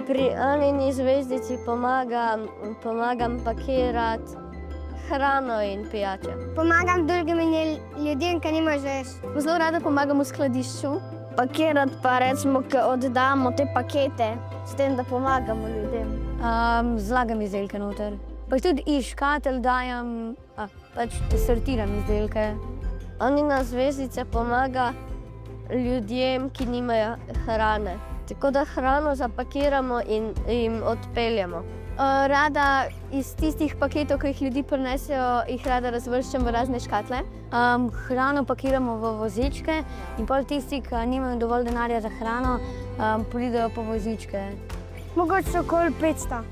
Pri Anini zvezdici pomagam pakirati hrano in pijače. Pomagam drugim ljudem, ki nimajo žeš. Zelo rada pomagam v skladišču. Pakirati pa recimo, ko oddamo te pakete, s tem, da pomagamo ljudem. Zlagam izdelke noter. Pa tudi iz škatel dajem, pač sortiram izdelke. Anina zvezdica pomaga ljudem, ki nimajo hrane. Tako da hrano zapakiramo in jim odpeljemo. Rada iz tistih paketov, ki jih ljudi prinesejo, jih rada razvrščam v razne škatle. Hrano pakiramo v vozičke in pol tisti, ki nimajo dovolj denarja za hrano, pridejo po vozičke. Mogoče okoli 500.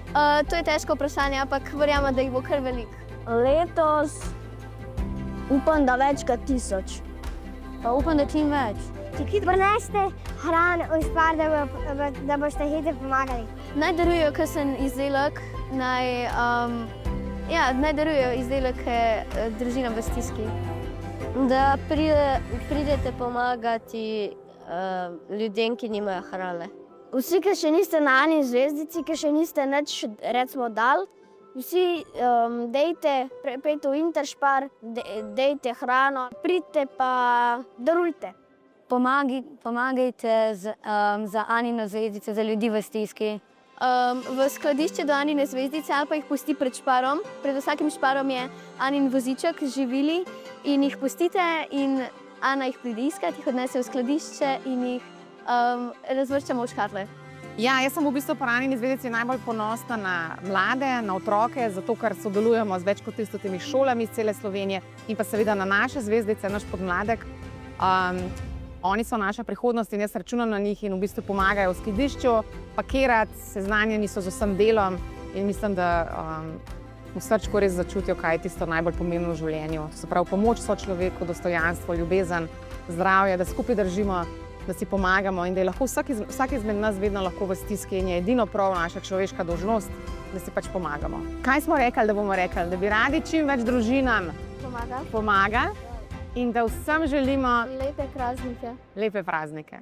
To je težko vprašanje, ampak verjamem, da jih bo kar veliko. Letos upam, da več kot 1000. Pa upam, da čim več. Prinesite hrano in stvar, da boste hitro pomagali. Naj darujejo kakšen izdelek, naj darujejo izdelke družinam v stiski. Da pridete pomagati ljudem, ki nimajo hrane. Vsi, ki še niste na Anini zvezdici, ki še niste nič recimo dali, vsi pejte v Interspar, dejte hrano, pridite pa darujte. Pomagajte za Anino zvezdico, za ljudi v stiski. V skladišče do Anine zvezdice ali pa jih pusti pred šparom. Pred vsakim šparom je Anin voziček z živili in jih pustite in Ana jih pride iskat, jih odnese v skladišče in jih razvrščamo v škatle. Ja, jaz sem v bistvu po Anini zvezdici najbolj ponosna na mlade, na otroke, zato ker sodelujemo z več kot 300 šolami iz cele Slovenije in pa seveda na naše zvezdice, naš podmladek. Oni so naša prihodnost in jaz računam na njih in v bistvu pomagajo v skladišču, pakirati, seznanjeni so z vsem delom in mislim, da v srčku res začutijo, kaj je tisto najbolj pomembno v življenju. To se pravi pomoč sočloveku, dostojanstvo, ljubezen, zdravje, da skupaj držimo, da si pomagamo in da je lahko vsak izmed nas vedno lahko v stiski in je edino prav naša človeška dolžnost, da si pač pomagamo. Kaj smo rekli, da bomo rekli? Da bi radi čim več družinam pomagali in da vsem želimo lepe praznike. Lepe praznike.